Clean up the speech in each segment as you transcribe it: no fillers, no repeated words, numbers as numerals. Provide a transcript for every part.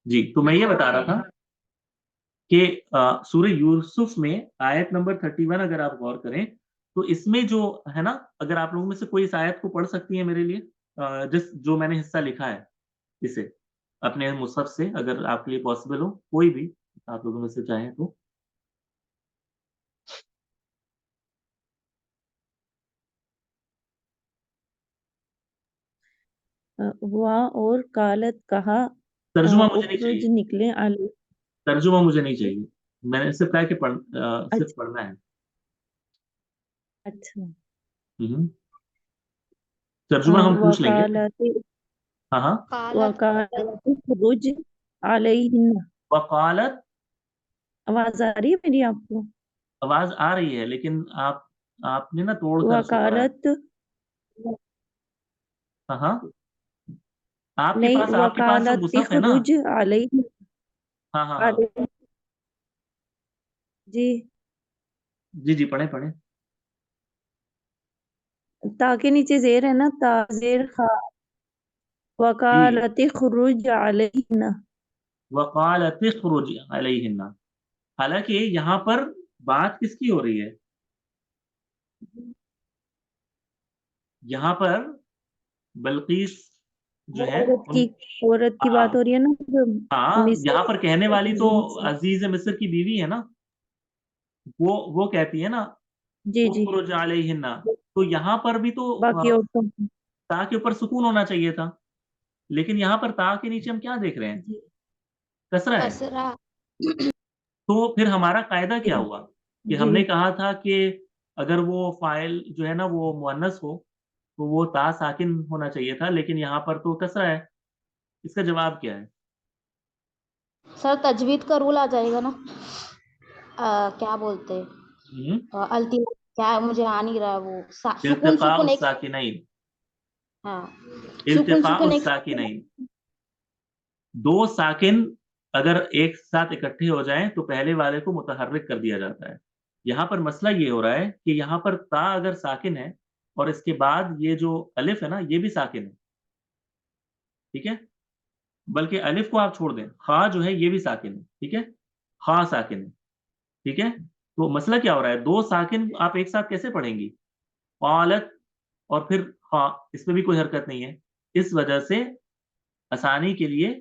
जी, तो मैं ये बता रहा था कि सूरह यूसुफ में आयत नंबर 31 अगर आप गौर करें, तो इसमें जो है ना, अगर आप लोगों में से कोई इस आयत को पढ़ सकती है मेरे लिए, जिस जो मैंने हिस्सा लिखा है इसे, अपने मुसहफ से, अगर आपके लिए पॉसिबल हो, कोई भी आप लोगों में से चाहें तो। हुआ और कालत कहा तर्जुमा मुझे नहीं उखरुज चाहिए, निकले आले। तर्जुमा मुझे नहीं चाहिए। मैंने सिर्फ कहा कि सिर्फ अच्छा। पढ़ना है। अच्छा। हम्म। तर्जुमा हम पूछ लेंगे। वकालत हाँ हाँ। कालत वकालत खुरुज अलैहिन्ना। वकालत। आवाज आ रही है मेरी आपको? आवाज आ रही है, लेकिन आपने ना तोड़कर उसको पढ़ा है। वकालत हाँ हाँ। नहीं, आपके पास जो वकालत मुसहफ है ना। खुरुज अलैहि हाँ हाँ हाँ। अलैहि जी। जी जी, पढ़े पढ़े। ता के नीचे जेर है ना, ता जेर खा। जी। वकालत खुरुज अलैहिन्ना। वकालत खुरुज अलैहिन्ना। हालांकि यहाँ पर बात किसकी हो रही है? यहाँ पर बल्कीस जो है औरत की उन। औरत की बात हाँ हो रही है ना, जो हाँ, यहाँ मिस्र पर कहने वाली तो मिस्र। अजीज मिस्र की बीवी है ना। वो कहती है ना, जी जी। उखरुज अलैहिन्ना। तो यहाँ पर भी तो बाकी औरतों की। ता के ऊपर सुकून होना चाहिए था, लेकिन यहाँ पर ता के नीचे हम क्या देख रहे हैं? जी कसरा है। कसरा। तो फिर हमारा कायदा क्या जी हुआ? कि जी। हमने कहा था कि अगर वो फाइल जो है ना वो मुअन्नस हो, तो वो ता साकिन होना चाहिए था, लेकिन यहाँ पर तो कसरा है। इसका जवाब क्या है? सर तजवीद का रूल आ जाएगा ना। क्या बोलते हैं, हम्म। अल्टीमेट क्या है, मुझे आ नहीं रहा वो सुकून इल्तिका सुकून एक। साकिनैन। हाँ, सुकून इल्तिका सुकून एक साथ है ना। साकिनैन। दो साकिन अगर एक साथ इकट्ठे हो जाएं तो पहले वाले को मुतहर्रिक कर दिया जाता है। यहाँ पर मसला ये हो रहा है कि यहाँ पर ता अगर साकिन है, और इसके बाद ये जो अलिफ है ना, ये भी साकिन है। ठीक है। बल्कि अलिफ को आप छोड़ दें, खा जो है ये भी साकिन है। ठीक है। खा साकिन है। ठीक है। तो मसला क्या हो रहा है, दो साकिन आप एक साथ कैसे पढ़ेंगी? पालत और फिर खा, इसमें भी कोई हरकत नहीं है। इस वजह से आसानी के लिए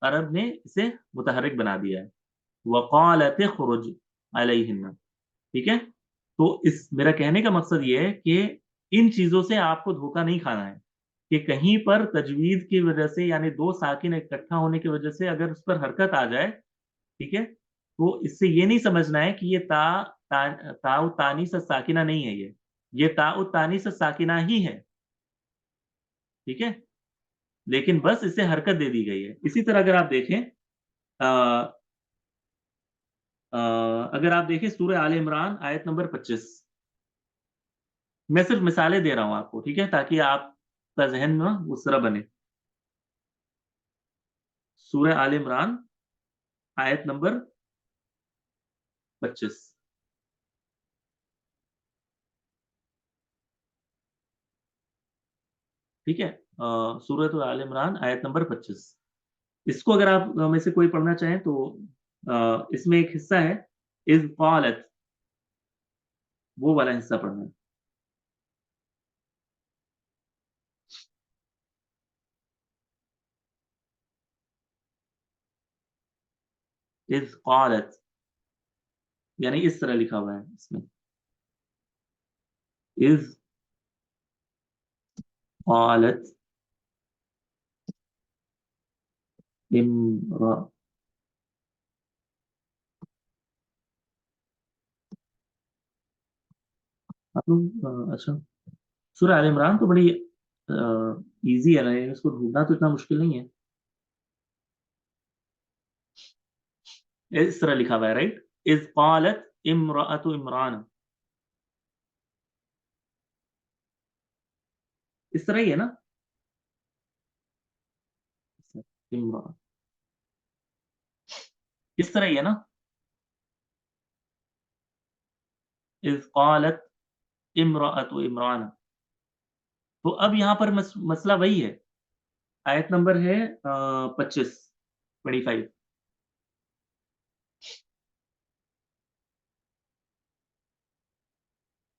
अरब ने इसे मुतहर्रिक बना दिया है। वक़ालत खुरुज अलैहिन्ना। ठीक है। तो इस मेरा कहने का मकसद ये है कि इन चीजों से आपको धोखा नहीं खाना है, कि कहीं पर तजवीद की वजह से, यानी दो साकिन इकट्ठा होने की वजह से अगर उस पर हरकत आ जाए, ठीक है, तो इससे ये नहीं समझना है कि ये ताउ तानी से साकिना नहीं है। ये ताउ तानी से साकिना ही है। ठीक है। लेकिन बस इसे हरकत दे दी गई है। इसी तरह अगर आप देखें, अ, अ, अगर आप देखें सूरह आले इमरान आयत नंबर 25। मैं सिर्फ मिसालें दे रहा हूं आपको, ठीक है, ताकि आपका जहन में उस तरह बने। सूरह आले इमरान आयत नंबर 25। ठीक है। सूरह आले इमरान आयत नंबर 25। इसको अगर आप में से कोई पढ़ना चाहें तो इसमें एक हिस्सा है, इज कालत, वो वाला हिस्सा पढ़ना है। इज कालत, यानी इस तरह लिखा हुआ है इसमें, इज कालत इम्रा। आप लोग अच्छा, सूरह आल इमरान तो बड़ी इजी है ना, इसको ढूंढना तो इतना मुश्किल नहीं है। इस तरह लिखा हुआ है, राइट। इज कालत इमरातु इमरान, इस तरह ही है ना। इमरान, इस तरह ही है ना। इज कालत इमरातु इमरान। तो अब यहाँ पर मसला वही है। आयत नंबर है 25। 25।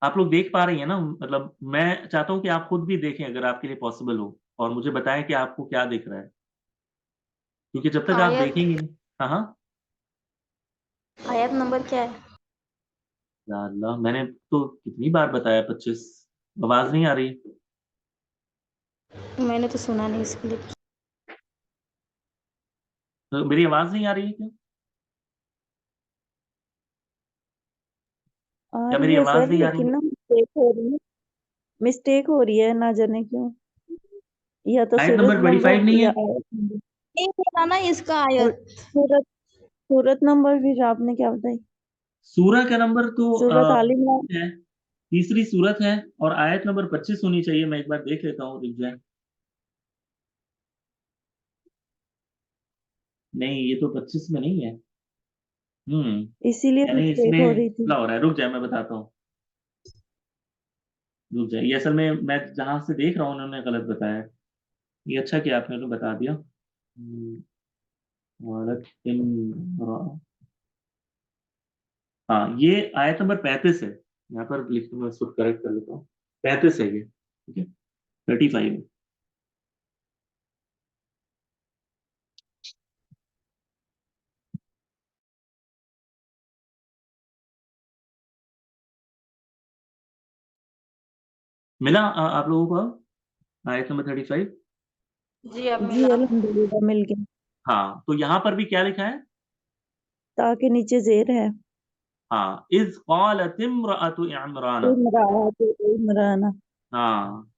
आप लोग देख पा रही हैं ना? मतलब मैं चाहता हूं कि आप खुद भी देखें अगर आपके लिए पॉसिबल हो, और मुझे बताएं कि आपको क्या दिख रहा है, क्योंकि जब तक आप आयत देखेंगे नहीं। हाँ हाँ। आयत नंबर क्या है? या अल्लाह, मैंने तो कितनी बार बताया 25। आवाज नहीं आ रही? मैंने तो सुना नहीं इसके लिए। तो मेरी आवाज नहीं आ रही है क्या? आ क्या रही मेरी है आवाज सर, नहीं आ रही लेकिन है? ना मिस्टेक हो रही है, ना जाने क्यों। या तो आयत सूरत नंबर नंबर 25 नहीं है? या आयत नंबर। नहीं बोला ना इसका और आयत। सूरत सूरत नंबर फिर आपने क्या बताई? सूरह का नंबर तो सूरत आल इमरान। है, तीसरी सूरत है, और आयत नंबर 25 होनी चाहिए। मैं एक बार देख लेता हूँ, रुक जाए। नहीं, ये तो 25 में नहीं है। इसीलिए यानी मिस्टेक इसमें हो रही थी। क्या हो रहा है, रुक जाए मैं बताता हूँ। रुक जाए, ये असल में मैं जहां से देख रहा हूँ उन्होंने गलत बताया है। ये अच्छा कि आपने तो बता दिया। वालद इमरान। हाँ, ये आयत नंबर 35 है। यहाँ पर लिख, मैं इसको करेक्ट कर लेता हूँ। 35 है ये, ठीक है। 35 है। मिला आप लोगों को आयत नंबर 35? जी अब जी मिला। अल्हम्दुलिल्लाह मिल गया। हाँ, तो यहाँ पर भी क्या लिखा है? ताकि नीचे जेर है। हाँ, इज क़ालत इम्रअतु इमरान। इमरात इमरान। हाँ,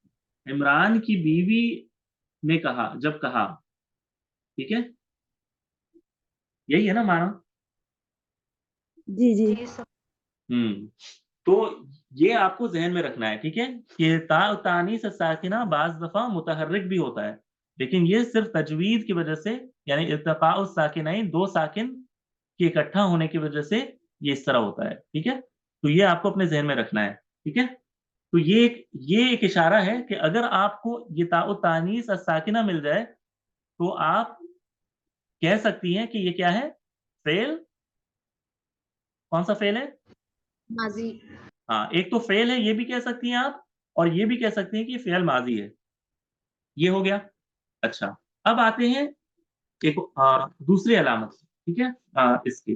इमरान की बीवी ने कहा, जब कहा। ठीक है, यही है ना माना? जी जी। जी सर। हम्म। तो ये आपको जहन में रखना है, ठीक है, कि ता तानीस साकिना बाज दफा मुतहर्रिक भी होता है, लेकिन ये सिर्फ तजवीद की वजह से, यानी इर्तिका साकिनाइन, दो साकिन के इकट्ठा होने की वजह से ये इस तरह होता है, ठीक है। तो ये आपको अपने जहन में रखना है, ठीक है। तो ये एक इशारा है कि अगर आपको ये ताउ तानीस साकिना मिल जाए, तो आप कह सकती हैं कि ये क्या है, फेल। कौन सा फेल है? माजी। हाँ, एक तो फेल है, ये भी कह सकती हैं आप, और ये भी कह सकती हैं कि फेल माजी है। ये हो गया। अच्छा, अब आते हैं एक दूसरी अलामत, ठीक है, इसके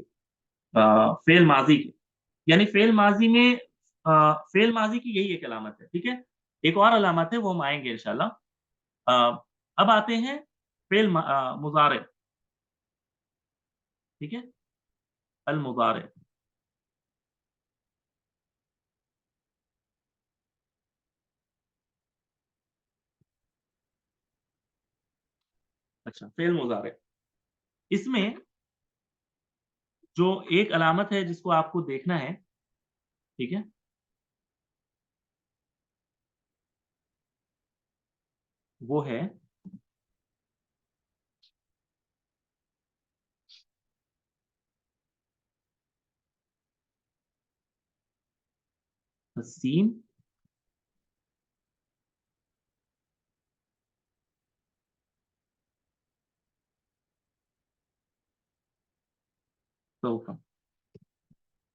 फेल माजी के, यानी फेल माजी में फेल माजी की यही एक अलामत है, ठीक है। एक और अलामत है, वो हम आएंगे इंशाल्लाह। अब आते हैं फेल मुजारे, ठीक है, अल मुजारे। अच्छा, फेल मुजारे, इसमें जो एक अलामत है जिसको आपको देखना है, ठीक है, वो है हसीन तोफा।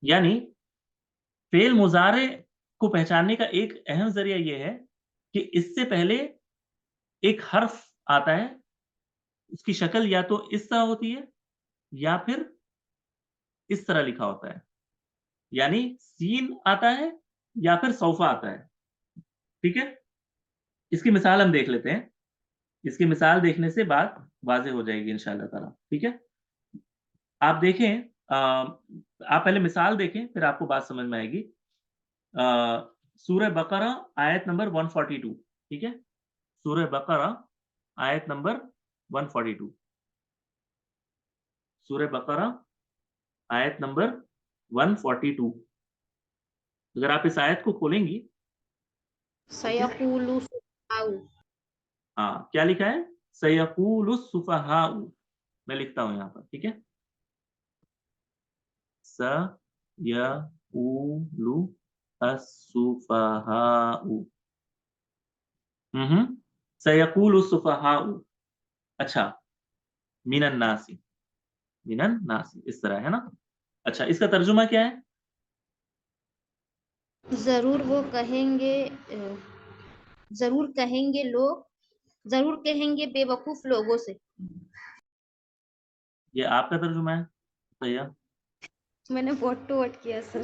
यानी फेल मुजारे को पहचानने का एक अहम जरिया यह है कि इससे पहले एक हर्फ आता है, उसकी शक्ल या तो इस तरह होती है, या फिर इस तरह लिखा होता है, यानी सीन आता है या फिर सौफा आता है, ठीक है। इसकी मिसाल हम देख लेते हैं। इसकी मिसाल देखने से बात वाज़ेह हो जाएगी इंशाअल्लाह ताला, ठीक है। आप देखें, आप पहले मिसाल देखें, फिर आपको बात समझ में आएगी। सूरह बकरा आयत नंबर 142, ठीक है। सूरह बकरा आयत नंबर 142। सूरह बकरा आयत नंबर 142। अगर आप इस आयत को खोलेंगी, ठीक है। सयकूलु सुफाउ। हाँ, क्या लिखा है? सयकूलुस सुफहाउ। मैं लिखता हूं यहां पर, ठीक है। सयकूलु अस्सुफहाउ। सयकूलुस सुफहाउ। अच्छा, मिनन नासी। मिनन नास, इस तरह है ना। अच्छा, इसका तर्जुमा क्या है? जरूर वो कहेंगे जरूर कहेंगे बेवकूफ लोगों से। ये आपका तर्जुमा है भैया? मैंने वर्ड टू वर्ड किया सर।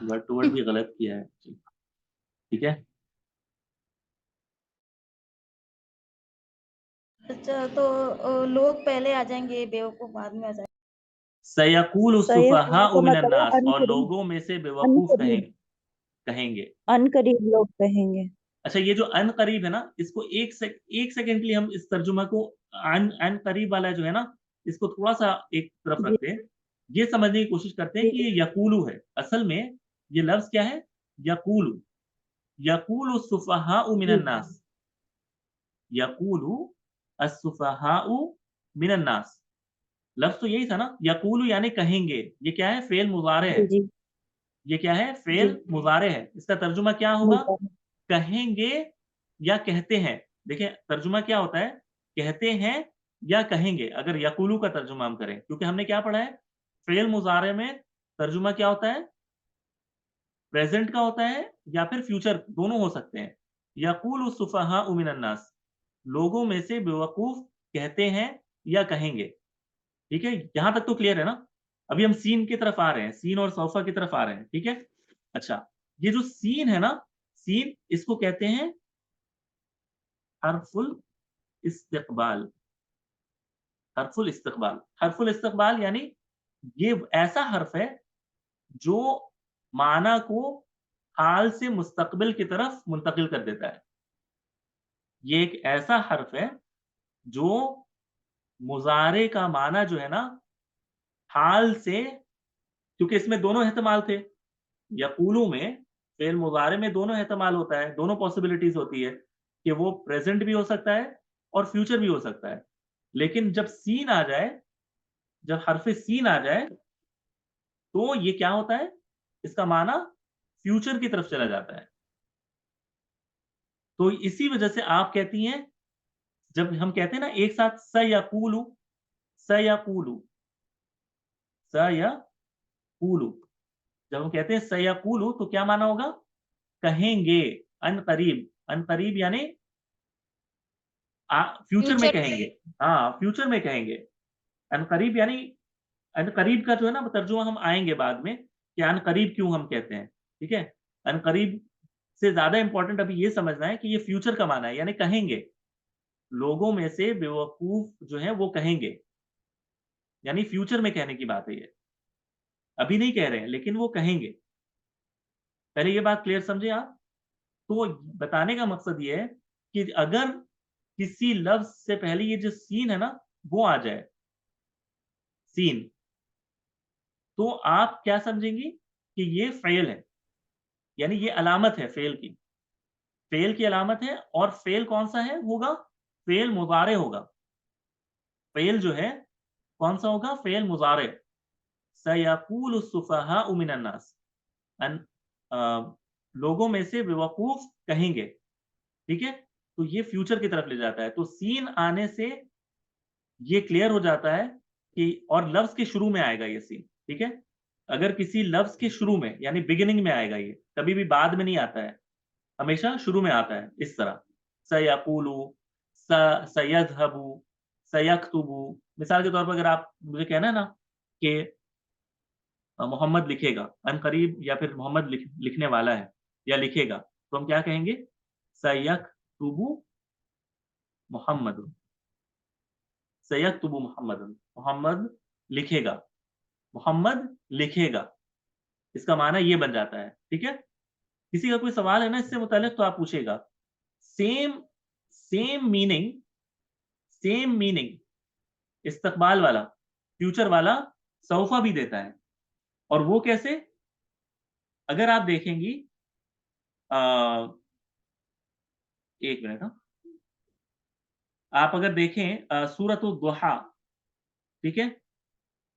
वर्ड टू वर्ड भी गलत किया है। ठीक है, अच्छा, तो लोग पहले आ जाएंगे, बेवकूफ बाद में आ जाएंगे। सयकूल सयकूल सुफहाउ का मिनन मतलब है नास, और अनकरीब। लोगों में से बेवकूफ अनकरीब कहेंगे। अनकरीब लोग कहेंगे। अच्छा, ये जो अन करीब है ना, इसको एक सेकंड के लिए हम इस तर्जुमा को अन अन करीब वाला जो है ना, इसको थोड़ा सा एक तरफ जी रखते हैं। ये समझने की कोशिश करते हैं जी कि ये यकूलू है। असल में ये लफ्ज क्या है? यकूलू। यकूलु सुफहाउ जी मिनन नास। यकूलु अस्सुफहाउ मिनन नास। लफ्ज तो यही था ना, यकूलु यानी कहेंगे। ये क्या है? फेल मुजारे है। जी जी ये क्या है? जी फेल मुजारे है। इसका तर्जुमा क्या होगा? मुबारक। कहेंगे या कहते हैं। देखिए तर्जुमा क्या होता है, कहते हैं या कहेंगे, अगर यकूलू का तर्जुमा हम करें, क्योंकि हमने क्या पढ़ा है, फेल मुजारे में तर्जुमा क्या होता है? प्रेजेंट का होता है या फिर फ्यूचर, दोनों हो सकते हैं। यकूलु सुफहाउ मिनन नास, लोगों में से बेवकूफ कहते हैं या कहेंगे। ठीक है, यहां तक तो क्लियर है ना। अभी हम सीन की तरफ आ रहे हैं, सीन और सौफा की तरफ आ रहे हैं। ठीक है, अच्छा, ये जो सीन है ना, सीन, इसको कहते हैं हरफुल इस्तिकबाल। हरफुल इस्तिकबाल, हरफुल इस्तिकबाल यानी ये ऐसा हर्फ है जो माना को हाल से मुस्तकबिल की तरफ मुंतकिल कर देता है। ये एक ऐसा हर्फ है जो मुजारे का माना जो है ना, हाल से, क्योंकि इसमें दोनों एहतमाल थे, यकूलू में, फेल मुजारे में दोनों एहतमाल होता है, दोनों पॉसिबिलिटीज होती है कि वो प्रेजेंट भी हो सकता है और फ्यूचर भी हो सकता है। लेकिन जब सीन आ जाए, जब हरफ सीन आ जाए, तो ये क्या होता है, इसका माना फ्यूचर की तरफ चला जाता है। तो इसी वजह से आप कहती हैं, जब हम कहते हैं ना एक साथ सयकूलू, सयकूलू, सयकूलू, जब हम कहते हैं सयकूलू तो क्या माना होगा? कहेंगे। अनकरीब, अनकरीब यानी फ्यूचर में फ्यूचर कहेंगे। हाँ, फ्यूचर में कहेंगे। अनकरीब यानी, अनकरीब का जो है ना तर्जुमा हम आएंगे बाद में कि अनकरीब क्यों हम कहते हैं। ठीक है, अनकरीब से ज्यादा इंपॉर्टेंट अभी ये समझना है कि ये फ्यूचर का माना है, यानी कहेंगे। लोगों में से बेवकूफ जो है वो कहेंगे, यानी फ्यूचर में कहने की बात है ये। अभी नहीं कह रहे हैं लेकिन वो कहेंगे। पहले ये बात क्लियर समझे आप। तो बताने का मकसद ये है कि अगर किसी लफ्ज से पहले ये जो सीन है ना, वो आ जाए, सीन, तो आप क्या समझेंगी कि ये फेल है, यानी ये अलामत है फेल की। फेल की अलामत है, और फेल कौन सा है होगा? फेल मुजारे होगा। फेल जो है कौन सा होगा? फेल मुजारे। सयकूल सुफहाउ मिनन नास, अन लोगों में से बेवकूफ कहेंगे। ठीक है, तो ये फ्यूचर की तरफ ले जाता है। तो सीन आने से ये क्लियर हो जाता है कि, और लफ्ज के शुरू में आएगा ये सीन। ठीक है, अगर किसी लफ्ज के शुरू में यानी बिगिनिंग में आएगा, ये कभी भी बाद में नहीं आता है, हमेशा शुरू में आता है। इस तरह सयकूलू, सयज़हबू, सयक्तुबू। मिसाल के तौर पर अगर आप मुझे कहना है ना कि मोहम्मद लिखेगा अनकरीब, या फिर मोहम्मद लिखने वाला है या लिखेगा, तो हम क्या कहेंगे? सयक्तुबू मोहम्मद, सयक्तुबू मोहम्मद, मोहम्मद लिखेगा, मोहम्मद लिखेगा। इसका माना ये बन जाता है। ठीक है, किसी का कोई सवाल है ना इससे मुताल्लिक तो आप पूछेगा। Same same meaning, same meaning इस्तकबाल वाला, फ्यूचर वाला सौफा भी देता है। और वो कैसे? अगर आप देखेंगी, आ, एक मिनट, हाँ, आप अगर देखें सूरत दुहा, ठीक है,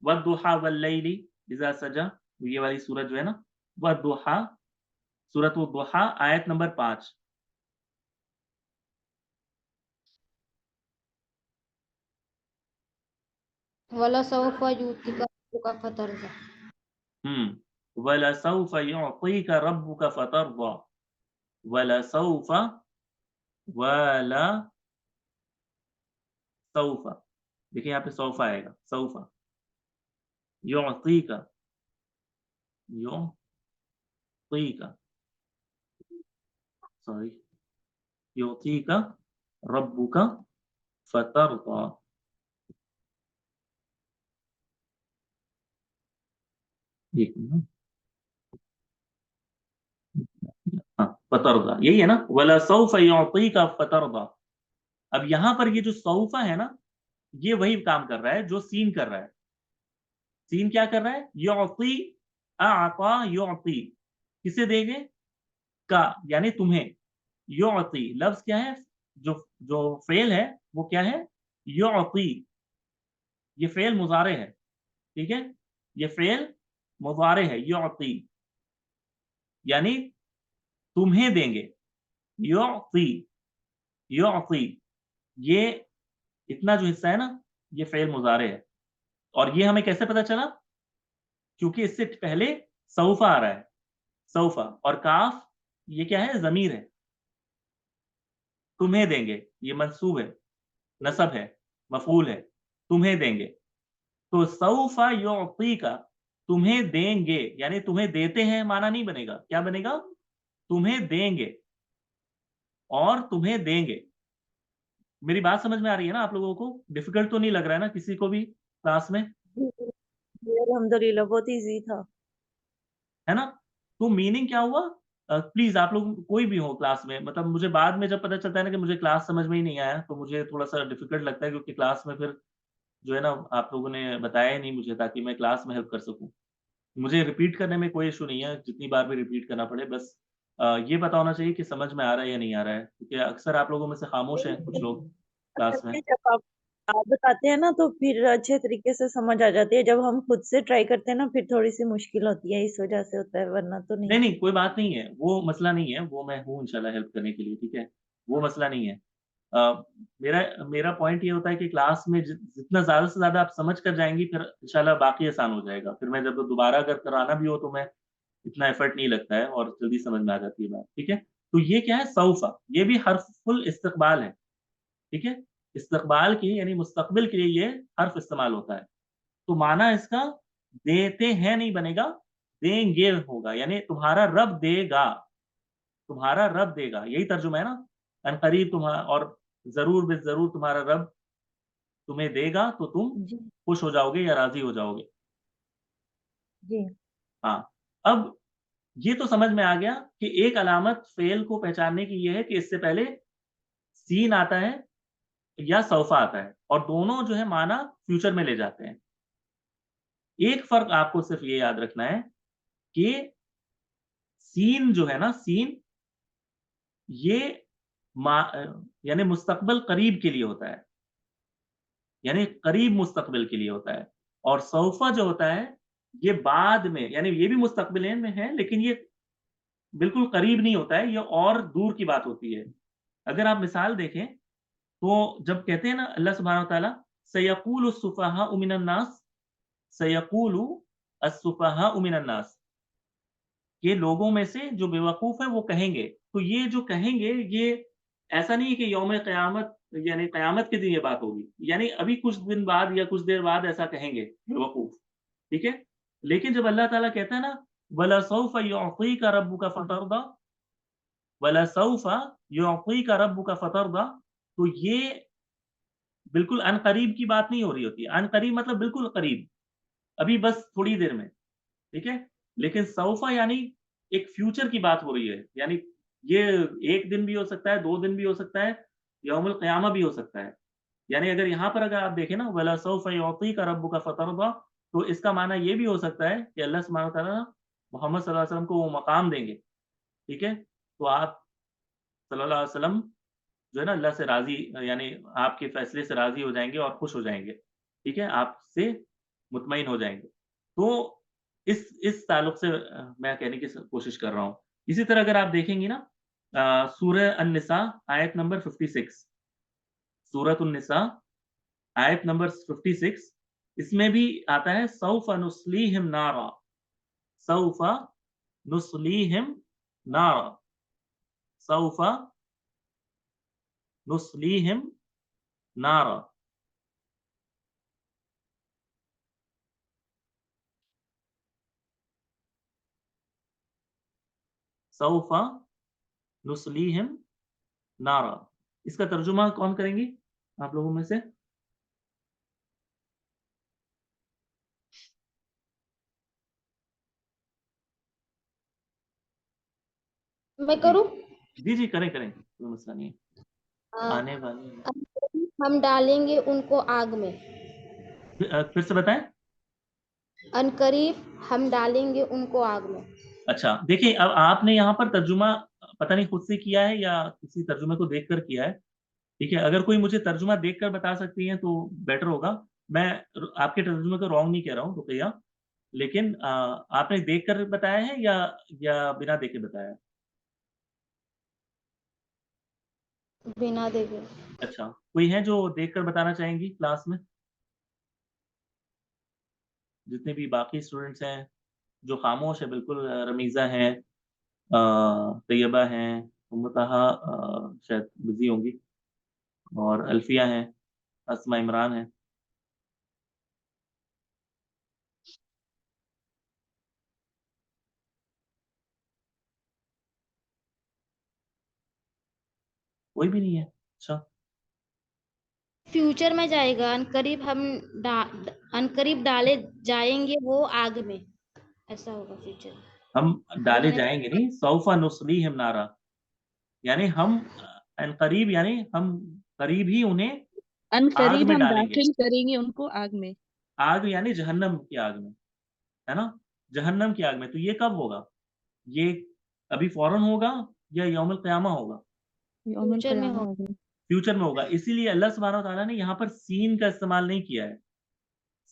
वद्दुहा वल्लैली इज़ा सजा, ये वाली सूरत जो है ना, वद्दुहा, सूरत दुहा, आयत नंबर 5। वलसौफ युतिका रब्बुका फतरदा। वलसौफ युअतीका रब्बुका फतरदा। वलसौफ वलसौफ, देखिए यहाँ पे सौफा आएगा, सौफा। युअतीका, युअतीका, सॉरी, युअतीका रब्बुका फतरदा। एक मिनट, हाँ, फतरदा यही है ना, वलसौफ युअतीका फतरदा। अब यहाँ पर ये जो सौफा है ना, ये वही काम कर रहा है जो सीन कर रहा है। सीन क्या कर रहा है? युअती, अअता युअती, किसे देंगे? का, यानी तुम्हें। युअती लफ्ज क्या है? जो जो फेल है वो क्या है? युअती। ये फेल मुजारे है, ठीक है, ये फेल मुजारे है, युअती, यानी तुम्हें देंगे। युअती, युअती, ये इतना जो हिस्सा है ना, ये फेल मुजारे है। और ये हमें कैसे पता चला? क्योंकि इससे पहले सौफा आ रहा है, सौफा, और काफ ये क्या है? जमीर है। तुम्हें देंगे, ये मंसूब है, नसब है, मफूल है, तुम्हें देंगे। तो सौफा युअतीका, तुम्हें देंगे, यानी तुम्हें देते हैं माना नहीं बनेगा, क्या बनेगा? तुम्हें देंगे, और तुम्हें देंगे। मेरी बात समझ में आ रही है ना आप लोगों को? डिफिकल्ट तो नहीं लग रहा है ना किसी को भी क्लास में? अल्हम्दुलिल्लाह बहुत इजी था। है ना? तो मीनिंग क्या हुआ? प्लीज आप लोग कोई भी हो क्लास में, मतलब मुझे बाद में जब पता चलता है ना कि मुझे क्लास समझ में ही नहीं आया, तो मुझे थोड़ा सा डिफिकल्ट लगता है, क्योंकि क्लास में फिर जो है ना, आप लोगों ने बताया ही नहीं मुझे, ताकि मैं क्लास में हेल्प कर सकूं। मुझे रिपीट करने में कोई इशू नहीं है, जितनी बार भी रिपीट करना पड़े, बस ये पता होना चाहिए कि समझ में आ रहा है या नहीं आ रहा है, क्योंकि अक्सर आप लोगों में से खामोश हैं कुछ लोग क्लास में। जब आप बताते हैं ना तो फिर अच्छे तरीके से समझ आ जाती है, जब हम खुद से ट्राई करते हैं ना फिर थोड़ी सी मुश्किल होती है, इस वजह से होता है, वरना तो नहीं। नहीं नहीं, कोई बात नहीं है, वो मसला नहीं है, वो मैं हूँ इंशाल्लाह हेल्प करने के लिए, ठीक है, वो मसला नहीं है। मेरा मेरा पॉइंट ये होता है कि क्लास में जितना ज़्यादा से ज़्यादा आप समझ कर जाएंगी, फिर इंशाल्लाह बाकी आसान हो जाएगा। फिर मैं जब दोबारा अगर कराना भी हो तो मैं इतना एफर्ट नहीं लगता है, और जल्दी समझ में आ जाती है बात, ठीक है। तो ये क्या है? सौफा, ये भी हर्फुल इस्तकबाल है, ठीक है। इस्तकबाल की यानी मुस्तकबिल के लिए ये हर्फ इस्तेमाल होता है। तो माना इसका देते हैं नहीं बनेगा, देंगे होगा, यानी तुम्हारा रब देगा, तुम्हारा रब देगा, यही तर्जुमा है ना। अनकरीब तुम्हारा, और जरूर बेजरूर तुम्हारा रब तुम्हें देगा, तो तुम जी खुश हो जाओगे या राजी हो जाओगे। जी हाँ, अब ये तो समझ में आ गया कि एक अलामत फेल को पहचानने की ये है कि इससे पहले सीन आता है या सौफा आता है, और दोनों जो है माना फ्यूचर में ले जाते हैं। एक फर्क आपको सिर्फ ये याद रखना है कि सीन जो है ना, सीन ये यानी मुस्तकबिल करीब के लिए होता है, यानी करीब मुस्तकबिल के लिए होता है। और सौफा जो होता है ये बाद में, यानी ये भी मुस्तकबिल में है, लेकिन ये बिल्कुल करीब नहीं होता है, ये और दूर की बात होती है। अगर आप मिसाल देखें, तो जब कहते हैं ना अल्लाह सुब्हानहू व तआला, सयक़ूलु सुफ़हाउ मिनन नास, सयक़ूलु अस्सुफ़हाउ मिनन नास, ये लोगों में से जो बेवकूफ है वो कहेंगे। तो ये जो कहेंगे, ये ऐसा नहीं है कि यौम क़यामत, यानी क़यामत के दिन ये बात होगी, यानी अभी कुछ दिन बाद या कुछ देर बाद ऐसा कहेंगे बेवकूफ, ठीक है। लेकिन जब अल्लाह ताला कहता है ना, वलसौफ़ युअतीका रब्बुका फतरदा, वलसौफ़ युअतीका रब्बुका फतरदा, तो ये बिल्कुल अनकरीब की बात नहीं हो रही होती है। अनकरीब मतलब बिल्कुल करीब, अभी बस थोड़ी देर में, ठीक है। लेकिन सौफा यानी एक फ्यूचर की बात हो रही है, यानी ये 1 दिन भी हो सकता है, 2 दिन भी हो सकता है, यौमुल क़यामा भी हो सकता है। यानी अगर यहाँ पर अगर आप देखें ना, वला सौफ युअतीका रब्बुका फतरदा, तो इसका माना ये भी हो सकता है कि अल्लाह सुब्हानहू व तआला मोहम्मद सल्लल्लाहु अलैहि वसल्लम को वो मकाम देंगे, ठीक है। तो आप सल्लल्लाहु अलैहि वसल्लम जो है ना अल्लाह से राज़ी, यानी आपके फैसले से राज़ी हो जाएँगे और खुश हो जाएँगे, ठीक है? आपसे मुतमईन हो जाएँगे। तो इस ताल्लुक से मैं कहने की कोशिश कर रहा हूँ। इसी तरह अगर आप देखेंगी ना, सूरह अन-निसा आयत नंबर 56, सूरह अन-निसा आयत नंबर 56, इसमें भी आता है सौफ नुस्लीहिम नारा, सौफ नुस्लीहिम नारा, सौफ नुस्लीहिम नारा। सौफ नुस्लीहिम नारा, इसका तर्जुमा कौन करेंगी आप लोगों में से? मैं करूं? जी जी करें करें, कोई मसला नहीं है। अ, आने वाले हम डालेंगे उनको आग में। फिर से बताएं। अनकरीब हम डालेंगे उनको आग में। अच्छा देखिए, अब आपने यहाँ पर तर्जुमा पता नहीं खुद से किया है या किसी तर्जुमे को देखकर किया है। ठीक है, अगर कोई मुझे तर्जुमा देखकर बता सकती हैं तो बेटर होगा। मैं आपके तर्जुमे को रॉन्ग नहीं कह रहा हूँ रुकैया, लेकिन आपने देखकर बताया है या बिना देखे बताया है? बिना देखे। अच्छा, कोई है जो देखकर बताना चाहेंगी क्लास में? जितने भी बाकी स्टूडेंट्स हैं जो खामोश है बिल्कुल, रमीज़ा हैं, तैयबा हैं, मुमतहा शायद बिजी होंगी, और अल्फिया हैं, अस्मा इमरान है। कोई भी नहीं है? अच्छा, फ्यूचर में जाएगा, अनकरीब अनकरीब डाले जाएंगे वो आग में, ऐसा होगा फ्यूचर। हम अभी डाले मैंने जाएंगे नहीं, सौफा नुस्लीहिम नारा, यानी हम अनकरीब, यानी हम करीब ही उन्हें आग अनकरीब में हम डालेंगे। दाखिल करेंगे उनको आग में। आग यानी जहन्नम की आग में, है ना, जहन्नम की आग में। तो ये कब होगा? ये अभी फौरन होगा या यौमुल क़यामा होगा? यौमुल फ्यूचर में क़यामा हो। होगा। फ्यूचर में होगा। इसीलिए अल्लाह सुब्हानहू व तआला ने यहाँ पर सीन का इस्तेमाल नहीं किया है,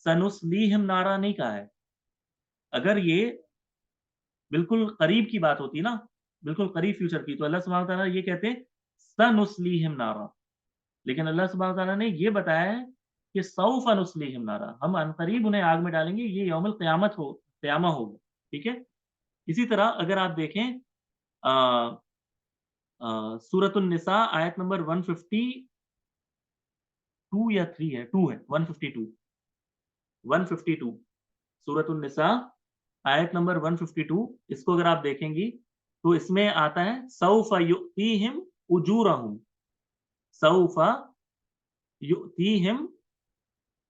सनुस्लीहिम नारा नहीं कहा है। अगर ये बिल्कुल करीब की बात होती ना, बिल्कुल करीब फ्यूचर की, तो अल्लाह सुब्हानहू व तआला ये कहते सनुस्लीहिम नारा। लेकिन अल्लाह सुब्हानहू व तआला ने ये बताया है कि सौफ नुस्लीहिम नारा, हम अनकरीब उन्हें आग में डालेंगे, ये यौमुल क़यामा होगा। ठीक है। इसी तरह अगर आप देखें सूरतुन निसा आयत नंबर 152 या 3 है, 2 है, 152, 152 सूरतुन निसा आयत नंबर 152, इसको अगर आप देखेंगी तो इसमें आता है सौफ युतीहिम उजूरहुम, सौफ युतीहिम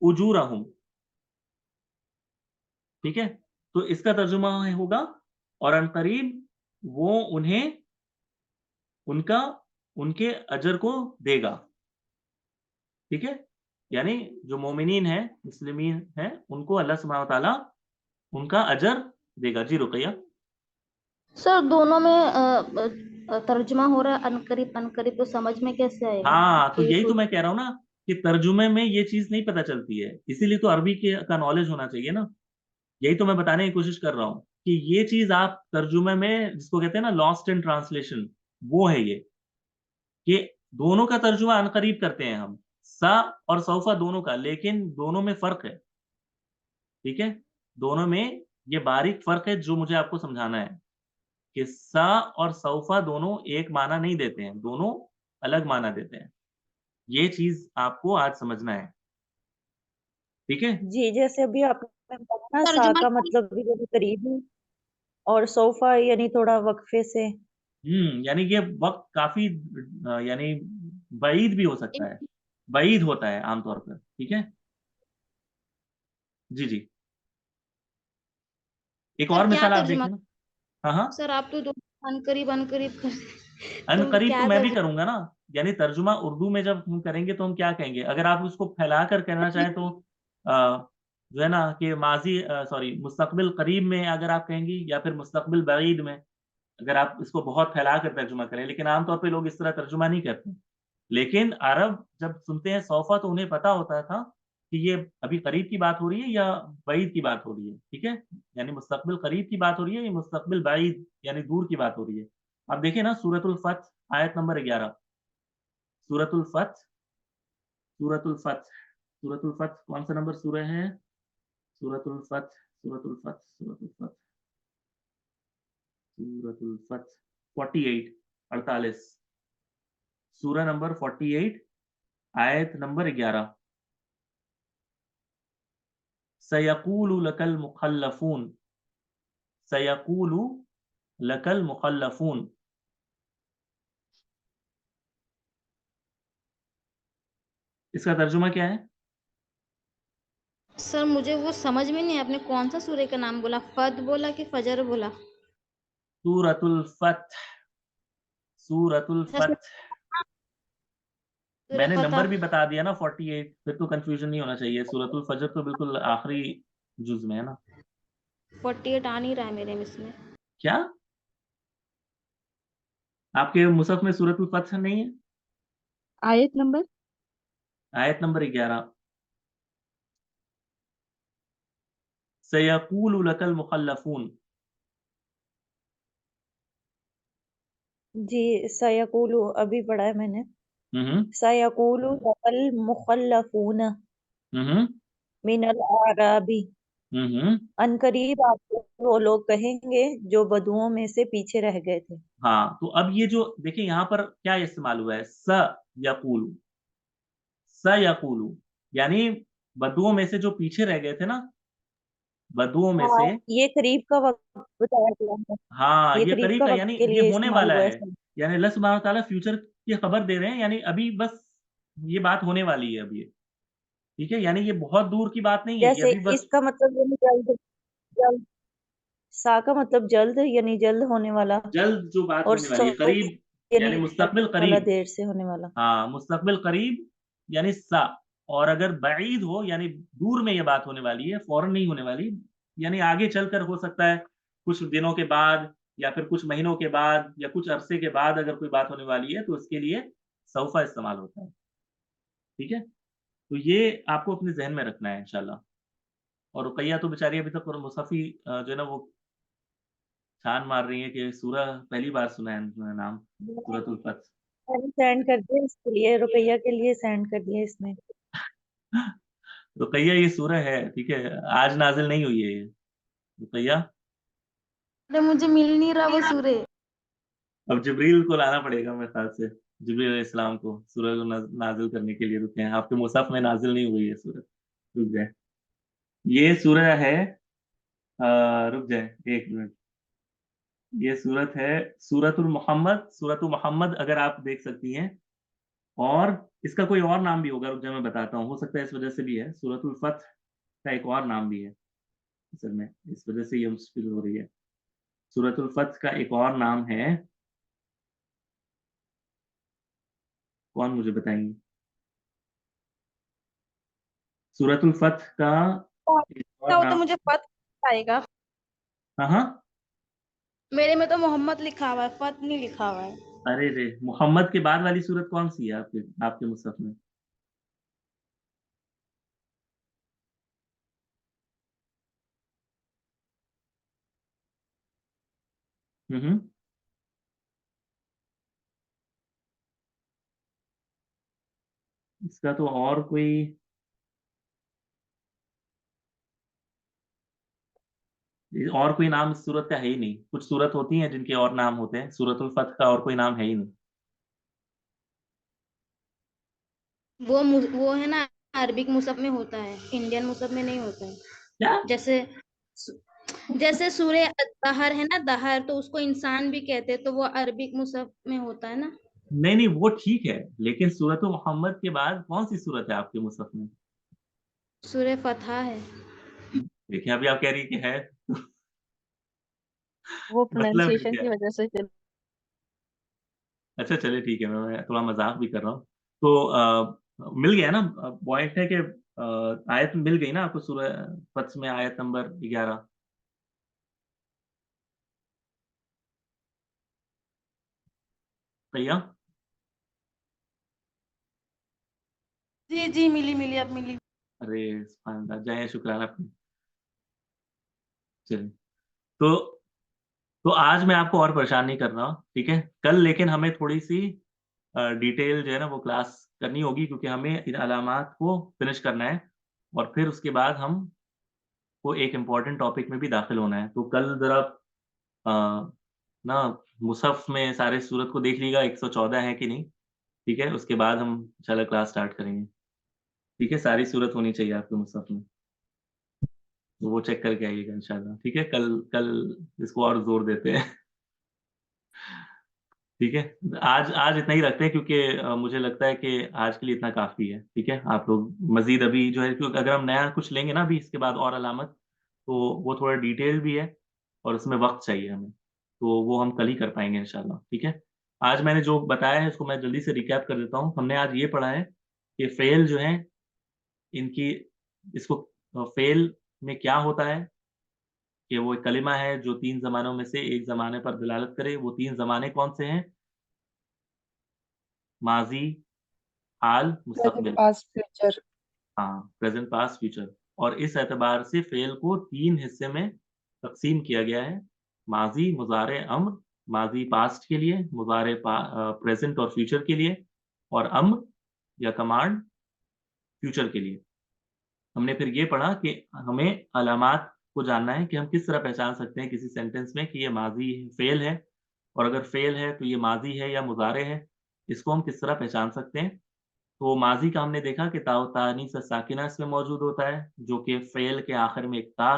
उजूरहुम। ठीक है, तो इसका तर्जुमा होगा और अनकरीब वो उन्हें उनका उनके अजर को देगा। ठीक है, यानी जो मोमिनीन है, मुस्लिमीन है, उनको अल्लाह सुब्हानहू व तआला उनका अजर देगा। जी रुकैया। सर दोनों में तर्जुमा हो रहा है अनकरीब अनकरीब, तो समझ में कैसे आएगा हाँ, तो कि यही तो मैं कह रहा हूँ ना कि तर्जुमे में ये चीज नहीं पता चलती है, इसीलिए तो अरबी का नॉलेज होना चाहिए ना। यही तो मैं बताने की कोशिश कर रहा हूँ कि ये चीज आप तर्जुमे में जिसको कहते हैं ना लॉस्ट इन ट्रांसलेशन, वो है ये कि दोनों का तर्जुमा अनकरीब करते हैं हम, सा और सौफा दोनों का, लेकिन दोनों में फर्क है। ठीक है, दोनों में ये बारीक फर्क है जो मुझे आपको समझाना है कि सा और सौफा दोनों एक माना नहीं देते हैं, दोनों अलग माना देते हैं। ये चीज आपको आज समझना है। ठीक है। जी, जैसे अभी आपने बताया ना, सा तर्जुमा का मतलब भी जैसे करीबी, और सोफा यानी थोड़ा वक्फे से। यानी ये वक्त काफी यानी बईद भी हो सकता है, बईद होता है आमतौर पर। ठीक है, जी जी। एक सर और क्या मिसाल आप तर्जुमा? देखिए ना। हाँ हाँ, सर आप तो अनकरीब अनकरीब कर तो अनकरीब तो क्या मैं भी तर्जुमा? करूंगा ना। यानी तर्जुमा उर्दू में जब हम करेंगे तो हम क्या कहेंगे, अगर आप उसको फैला कर कहना चाहें तो जो है ना कि माजी सॉरी मुस्तकबिल करीब में अगर आप कहेंगी, या फिर मुस्तकबिल बईद में, अगर आप इसको बहुत फैला कर तर्जुमा करें। लेकिन आमतौर पे लोग इस तरह तर्जुमा नहीं करते। लेकिन अरब जब सुनते हैं सौफा तो उन्हें पता होता था कि ये अभी करीब की बात हो रही है या बईद की बात हो रही है। ठीक है, यानी मुस्तकबिल करीब की बात हो रही है या मुस्तकबिल बईद यानी दूर की बात हो रही है। अब देखिए ना सूरतुल फथ आयत नंबर 11, सूरतुल फथ, सूरतुल फथ, सूरतुल फथ कौन सा नंबर सूरह है? सूरतुल फथ, सूरतुल फथ, सूरतुल फथ, सूरतुल फथ 48 48, सूरा नंबर 48 आयत नंबर 11। सयकूलु लकल मुखल्लफून, सयकूलु लकल मुखल्लफून। इसका तर्जुमा क्या है? सर मुझे वो समझ में नहीं, आपने कौन सा सूर्य का नाम बोला, फद बोला कि फजर बोला? सूरतुल फथ, सूरतुल सर फथ। मैंने फतह नंबर भी बता दिया ना 48, फिर तो कंफ्यूजन नहीं होना चाहिए। सूरतुल फजर तो बिल्कुल आखिरी जुज में है ना। 48 आ नहीं रहा है मेरे में इसमें। क्या आपके मुसहफ में सूरतुल फथ नहीं है? आयत नंबर आयत नंबर 11। सयकूलु लकल मुखल्लफून। जी, सयकूलु अभी पढ़ा है मैंने। हम्म सयकूलु लकल मुखल्लफून हम्म मिनल आराबी, हम्म। अनकरीब आपको वो लोग कहेंगे जो बदुओं में से पीछे रह गए थे। हाँ, तो अब ये जो देखिए यहाँ पर क्या इस्तेमाल हुआ है, स यकूलु, स यकूलु, यानी बदुओं में से जो पीछे रह गए थे ना, बदुओं में हाँ, से। ये करीब का वक्त बताया गया है। हाँ, ये ये करीब करीब का का, वक्त यानी के ये लिए होने इस्तेमाल वाला हुआ है है। सब। यानी अल्लाह सुब्हानहू व तआला फ्यूचर की खबर दे रहे हैं, यानी अभी बस ये बात होने वाली है अभी। ठीक है, यानी ये बहुत दूर की बात नहीं है, ये जैसे अभी बस इसका मतलब यानी जल्द, जल्द, सा का मतलब जल्द यानी जल्द होने वाला, जल्द जो बात और होने वाली है, सऊफ करीब यानी यानी मुस्तकबिल वाला करीब। देर से होने वाला। हाँ, मुस्तकबिल करीब यानी सा। और अगर बईद हो यानी दूर में ये बात होने वाली है, फौरन नहीं होने वाली, यानी आगे चलकर हो सकता है, कुछ दिनों के बाद या फिर कुछ महीनों के बाद या कुछ अरसे के बाद अगर कोई बात होने वाली है तो उसके लिए सौफा इस्तेमाल होता है। ठीक है, तो ये आपको अपने जहन में रखना है इंशाल्लाह। और रुकैया तो बेचारी अभी तक मुसफ़ी जो है ना वो छान मार रही है कि सूरा पहली बार सुना है नाम, सूरतुल फथ। मैंने सेंड कर दिया इसके लिए, रुकैया के लिए सेंड कर दिया इसमें। रुकैया ये सूरा है, ठीक है, आज नाजिल नहीं हुई है ये। रुकैया, अरे मुझे मिल नहीं रहा वो सूर्य। अब जिब्रील को लाना पड़ेगा मेरे ख्याल से, जिब्रील अलैहिस्सलाम को सूरह को नाजिल करने के लिए। रुके हैं, आपके मुसहफ में नाजिल नहीं हुई है सूरह। रुक जाए, ये सूरह है, रुक जाए एक मिनट। ये सूरत है सूरतुल मोहम्मद, सूरतुल मोहम्मद अगर आप देख सकती हैं। और इसका कोई और नाम भी होगा, रुक जाए मैं बताता हूँ, हो सकता है इस वजह से भी है। सूरतुल फथ का एक और नाम भी है असल में, इस वजह से ये मुश्किल हो रही है। सूरतुल फथ का एक और नाम है, कौन मुझे बताएंगे? सूरतुल फथ का एक और वो तो नाम। मुझे पता आएगा। हाँ हाँ। मेरे में तो मोहम्मद लिखा हुआ है, फत नहीं लिखा हुआ है। अरे रे, मोहम्मद के बाद वाली सूरत कौन सी है आपके आपके मुसहफ में? हम्म। इसका तो और कोई, और कोई नाम इस सूरत का है ही नहीं। कुछ सूरत होती हैं जिनके और नाम होते हैं, सूरतुल फथ का और कोई नाम है ही नहीं। वो है ना, अरबिक मुसहफ में होता है, इंडियन मुसहफ में नहीं होता है। क्या? जैसे जैसे सूर्य दहर है ना, दहर तो उसको इंसान भी कहते हैं, तो वो अरबिक मुसहफ में होता है ना। नहीं नहीं, वो ठीक है, लेकिन सूरतुल मोहम्मद के बाद कौन सी सूरत है आपके मुसहफ में? सूर्य फतहा है। देखिए, अभी आप कह रही कि है। वो मतलब प्रोनाउंसिएशन क्या की है? वजह से फिर अच्छा चलिए ठीक है, मैं थोड़ा मजाक भी कर रहा हूँ। तो मिल गया ना? पॉइंट है कि आयत मिल गई ना आपको सूरह फथ में, आयत नंबर 11। भैया, जी जी, मिली मिली, अब मिली। अरे सुभान अल्लाह, जाए शुक्राना अपनी। चलिए, तो तो आज मैं आपको और परेशान नहीं कर रहा हूँ, ठीक है। कल लेकिन हमें थोड़ी सी डिटेल जो है ना वो क्लास करनी होगी, क्योंकि हमें इन अलामात को फिनिश करना है। और फिर उसके बाद हम को एक इम्पोर्टेंट टॉपिक में भी दाखिल होना है। तो कल ज़रा ना मुसहफ में सारे सूरत को देख लीजिएगा 114 है कि नहीं, ठीक है? उसके बाद हम इंशाल्लाह क्लास स्टार्ट करेंगे, ठीक है? सारी सूरत होनी चाहिए आपके मुसहफ में, तो वो चेक करके आइएगा इंशाल्लाह, ठीक है? कल कल इसको और ज़ोर देते हैं। ठीक है? आज आज इतना ही रखते हैं क्योंकि मुझे लगता है कि आज के लिए इतना काफ़ी है, ठीक है? आप लोग मज़ीद अभी जो है क्योंकि अगर हम नया कुछ लेंगे ना अभी इसके बाद और अलामत, तो वो थोड़ा डिटेल भी है और उसमें वक़्त चाहिए हमें, तो वो हम कल ही कर पाएँगे इंशाल्लाह, ठीक है? आज मैंने जो बताया है उसको मैं जल्दी से रिकैप कर देता हूँ। हमने आज ये पढ़ा है कि फ़ेल जो हैं इनकी इसको फ़ेल में क्या होता है कि वो एक कलिमा है जो 3 ज़मानों में से एक ज़माने पर दलालत करे, वो 3 ज़माने कौन-से हैं? माज़ी, हाल, प्रेजेंट मुस्तक़बिल। Past future. हाँ, प्रेज़ेंट, पास्ट, फ्यूचर और इस एतबार से फ़ेल को 3 हिस्से में तक़सीम किया गया है। माज़ी, मुज़ारे, अम्र, माज़ी पास्ट के लिए, मुज़ारे प्रेज़ेंट और फ्यूचर के लिए और अम्र या कमांड फ्यूचर के लिए। हमने फिर ये पढ़ा कि हमें अलामात को जानना है कि हम किस तरह पहचान सकते हैं किसी सेंटेंस में कि ये माज़ी फ़ेल है और अगर फ़ेल है तो ये माज़ी है या मुज़ारे है, इसको हम किस तरह पहचान सकते हैं। तो माज़ी का हमने देखा कि ताउ तानीस साकिना इसमें मौजूद होता है, जो कि फ़ेल के आखिर में एक ता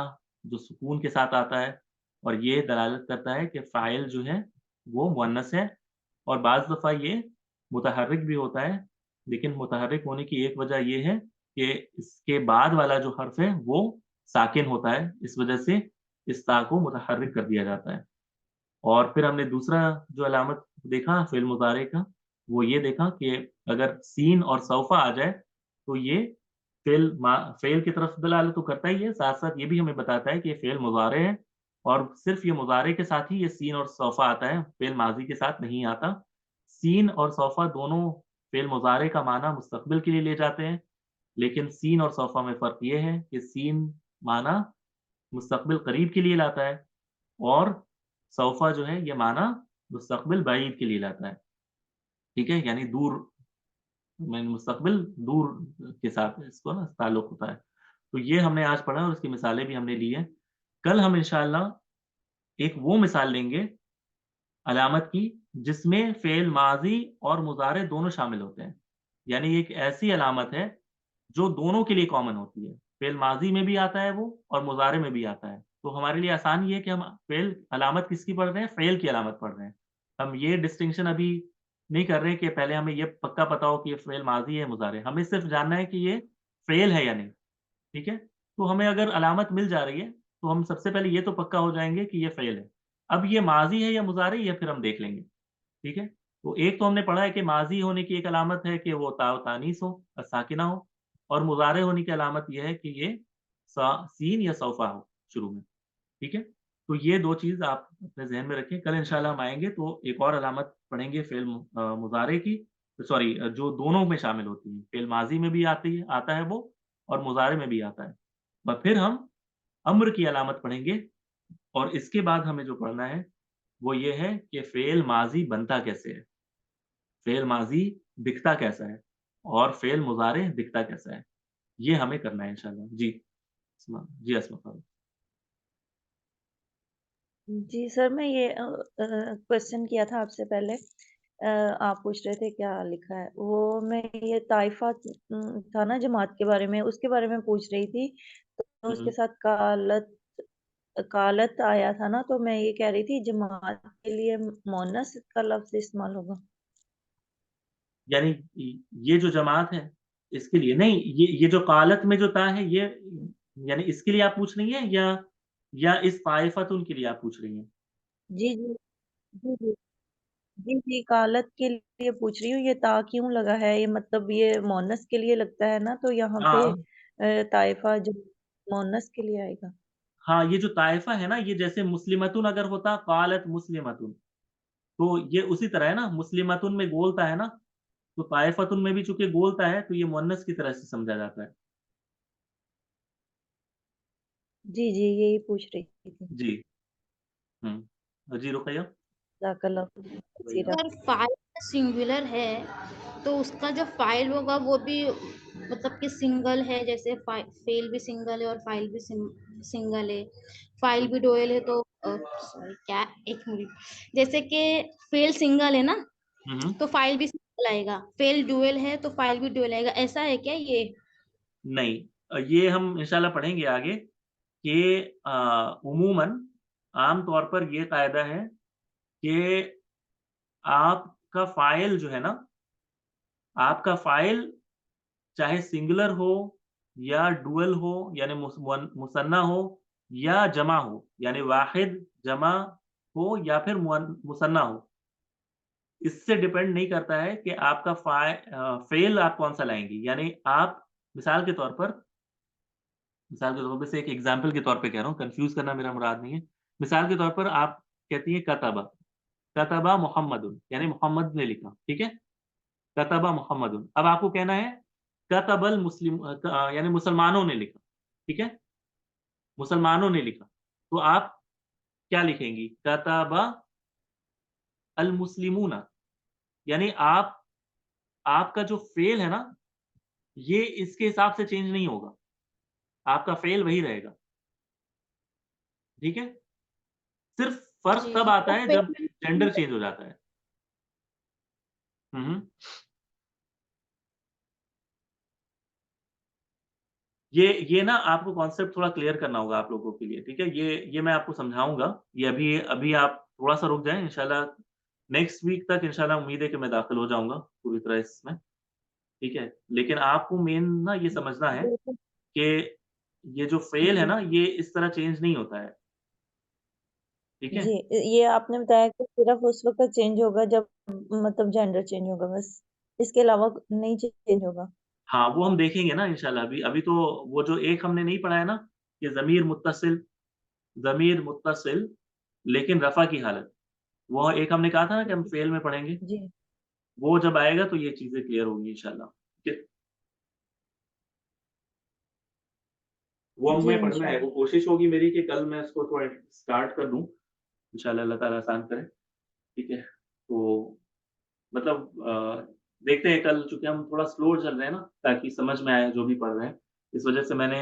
जो सुकून के साथ आता है और ये दलालत करता है कि फ़ाइल जो है वो मुअन्नस है और बाज़ दफ़ा ये मुतहर्रिक भी होता है, लेकिन मुतहर्रिक होने की एक वजह ये है कि इसके बाद वाला जो हर्फ़ है वो साकिन होता है, इस वजह से इस ता को मुतहर्रिक कर दिया जाता है। और फिर हमने दूसरा जो अलामत देखा फ़िल मुज़ारे का, वो ये देखा कि अगर सीन और सौफ़ा आ जाए, तो ये फ़ेल की तरफ दलालत तो करता ही है, साथ-साथ ये भी हमें बताता है कि ये फ़ेल मुज़ारे है और सिर्फ़ ये मुज़ारे के साथ ही ये सीन और सौफ़ा आता है, फ़ेल माज़ी के साथ नहीं आता। सीन और सौफ़ा दोनों फ़ेल मुज़ारे का माना मुस्तक़बिल के लिए ले जाते हैं, लेकिन सीन और सौफ़ा में फ़र्क ये है कि सीन माना मुस्तक़बिल करीब के लिए लाता है और सौफ़ा जो है ये माना मुस्तक़बिल बईद के लिए लाता है, ठीक है? यानी दूर में मुस्तक़बिल दूर के साथ इसको ना ताल्लुक होता है। तो ये हमने आज पढ़ा और उसकी मिसालें भी हमने ली हैं। कल हम इंशाअल्लाह एक वो मिसाल लेंगे अलामत की जिसमें फ़ेल माज़ी और मुज़ारे दोनों शामिल होते हैं। यानी एक ऐसी अलामत है जो दोनों के लिए कॉमन होती है। फ़ेल माज़ी में भी आता है वो और मुज़ारे में भी आता है। तो हमारे लिए आसान ये है कि हम फ़ेल अलामत किसकी पढ़ रहे हैं? फ़ेल की अलामत पढ़ रहे हैं। हम ये डिस्टिंक्शन अभी नहीं कर रहे कि पहले हमें ये पक्का पता हो कि ये फ़ेल माज़ी है, मुज़ारे। हमें सिर्फ़ जानना है कि ये फ़ेल है या नहीं, ठीक है? तो हमें अगर अलामत मिल जा रही है, तो हम सबसे पहले ये तो पक्का हो जाएँगे कि ये फ़ेल है। अब ये माज़ी है या मुज़ारे ये फिर हम देख लेंगे, ठीक है? तो एक तो हमने पढ़ा है कि माज़ी होने की एक अलामत है कि वो ताउ तानीस हो साकिना हो और मुज़ारे होने की अलामत ये है कि ये सीन या सौफ़ा हो शुरू में, ठीक है? तो ये 2 चीज़ आप अपने ज़हन में रखें। कल इंशाअल्लाह हम आएँगे तो एक और अलामत पढ़ेंगे फ़िल मुज़ारे की सॉरी जो दोनों में शामिल होती है। फ़िल माज़ी में भी आती है आता है वो और मुज़ारे में भी आता है। और फिर हम अम्र की अलामत पढ़ेंगे और इसके बाद हमें जो पढ़ना है, वो ये है कि फ़ेल माज़ी बनता कैसे है? फ़ेल माज़ी दिखता कैसा है? और फ़ेल मुज़ारे दिखता कैसा है? ये हमें करना है इंशाअल्लाह। जी, अस्मा फ़ारूक। जी सर, मैं ये क्वेश्चन किया था आपसे पहले। आप पूछ रहे थे क्या लिखा है? वो मैं ये ताइफ़ा था ना जमात के बारे में, उसके बारे में पूछ रही थी। तो हुँ, उसके हुँ। साथ कालत आया था ना, तो मैं ये कह रही थी जमात के लिए मुअन्नस का लफ्ज़ इस्तेमाल होगा। यानी ये जो जमात है, इसके लिए नहीं, ये जो कालत में जो ता है ये यानी इसके लिए आप पूछ रही हैं या इस ताइफ़तुन के लिए आप पूछ रही हैं? जी, जी। जी, जी। जी, जी, कालत के लिए पूछ रही हूँ, ये ता क्यों लगा है? ये मतलब ये मुअन्नस के लिए लगता है ना, तो यहाँ पे हाँ, ताइफ़ा जो मुअन्नस के लिए आएगा। हाँ, ये जो ताइफ़ा है ना, ये जैसे मुस्लिमतुन अगर होता कालत मुस्लिमतुन, तो ये उसी तरह है ना, मुस्लिमतुन में गोलता है ना, तो ताइफ़तुन में भी चूँकि गोलता है, तो ये मुअन्नस की तरह से समझा जाता है। जी, जी, यही पूछ रही थी। जी, जी रुकैया? ज़ाकल्लाह रुकैया। कसीरा। अगर फाइल सिंगुलर है तो उसका जो फाइल होगा वो भी मतलब कि सिंगल है, जैसे फेल भी सिंगल है और फाइल भी सिंगल है, फाइल भी डुअल है, तो सॉरी क्या, एक मिनट, जैसे कि फेल सिंगल है ना, तो फाइल भी सिंगल आएगा, फेल डुअल है तो फाइल भी डुअल आएगा, ऐसा है क्या ये? नहीं, ये हम इंशाल्लाह पढ़ेंगे आगे कि उमूमन आम तौर पर ये कायदा है कि आपका फाइल जो है ना, आपका फाइल चाहे सिंगुलर हो या डुअल हो, यानी मुसन्ना हो या जमा हो, यानी वाहिद जमा हो या फिर मुसन्ना हो। इससे डिपेंड नहीं करता है कि आपका फेल आप कौन-सा लाएँगी। यानी आप मिसाल के तौर पर बस एक एग्ज़ाम्पल के तौर पे कह रहा हूँ, कन्फ्यूज़ करना मेरा मुराद नहीं है। मिसाल के तौर पर आप कहती हैं कतबा, कतबा मुहम्मदुन, यानी मोहम्मद ने लिखा, ठीक है? कतबा मुहम्मदुन। अब आपको कहना है कतबल यानी मुसलमानों ने लिखा, ठीक है? मुसलमानों ने लिखा। तो आप क्या लिखेंगी? कतबा अल मुस्लिमूना, यानी आपका जो फ़ेल है ना, ये इसके हिसाब से चेंज नहीं होगा। आपका फ़ेल वही रहेगा, ठीक है? सिर्फ़ फ़र्क तब जी, आता तो है जब फेल जेंडर चेंज हो जाता है। हुँ, हुँ। ये ना आपको कॉन्सेप्ट थोड़ा क्लियर करना होगा आप लोगों के लिए, ठीक है? ये मैं आपको समझाऊँगा। ये अभी अभी आप थोड़ा-सा रुक जाएँ, इंशाल्लाह नेक्स्ट वीक तक इंशाल्लाह उम्मीद है कि मैं दाखिल हो जाऊँगा पूरी तरह इसमें, ठीक है? लेकिन आपको मेन ना ये समझना है बिल्कुल। कि ये जो फ़ेल है जी, ना, ये इस तरह चेंज नहीं होता है, ठीक है? जी। ये आपने बताया कि सिर्फ़ उस वक़्त चेंज होगा जब मतलब जेंडर चेंज होगा बस, इसके अलावा नहीं चेंज होगा। हाँ, वो हम देखेंगे ना इंशाल्लाह अभी अभी तो वो जो एक हमने नहीं पढ़ा है ना, कि ज़मीर मुत्तसिल लेकिन रफ़ा की हालत, वो एक हमने कहा था ना कि हम फ़ेल में पढ़ेंगे। जी, वो जब आएगा तो ये चीज़ें क्लियर होंगी इंशाल्लाह, ठीक है? वो जी, हमें पढ़ना है, वो इंशाल्लाह। कोशिश होगी मेरी कि कल मैं इसको थोड़ा स्टार्ट कर दूँ, इंशाल्लाह अल्लाह ताला आसान करे, ठीक है? तो मतलब देखते हैं कल चूँकि हम थोड़ा स्लो चल रहे हैं ना, ताकि समझ में आए जो भी पढ़ रहे हैं। इस वज़ह से मैंने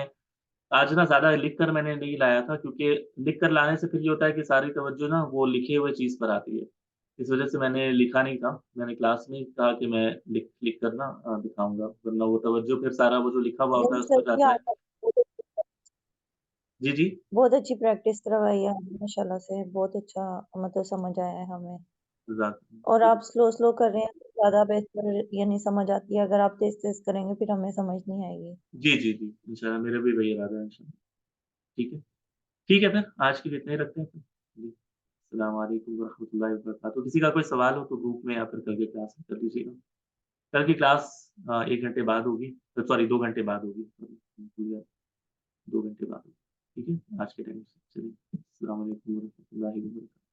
आज ना ज़्यादा लिख कर मैंने नहीं लाया था क्योंकि लिख कर लाने से फिर ये होता है कि सारी तवज्जो ना वो लिखे हुए चीज़ पर आती है। इस वज़ह से मैंने लिखा नहीं था। मैंने क्लास में ही कहा कि मैं लिख लिख कर ना दिखाऊँगा, वरना वो तवज्जो फिर सारा वो जो लिखा हुआ होता नहीं है उस सर पर जी, जाता है। आप जी, जी। बहुत अच्छी प्रैक्टिस करवाई है आपने माशाल्लाह से, बहुत अच्छा मतलब समझ आया है हमें। ज़ात और जी, आप स्लो-स्लो कर रहे हैं तो ज़्यादा बेहतर यानी समझ आती है, अगर आप तेज़-तेज़ करेंगे फिर हमें समझ नहीं आएगी। जी, जी, जी। इंशाल्लाह मेरा भी वही इरादा है इंशाल्लाह। ठीक है। ठीक है फिर आज के लिए इतना ही रखते हैं फिर। जी। अस्सलाम वालेकुम वरहमतुल्लाहि वबरकातुहू। किसी का कोई सवाल हो तो ग्रुप में या फिर कल की क्लास में कर दीजिएगा। कल की क्लास 1 घंटे बाद होगी, सॉरी 2 घंटे बाद होगी। भूल गया 2 घंटे बाद होगी। ठीक है? आज के टाइम से चलिए। अस्सलाम वालेकुम वरहमतुल्लाहि वबरकातुहू।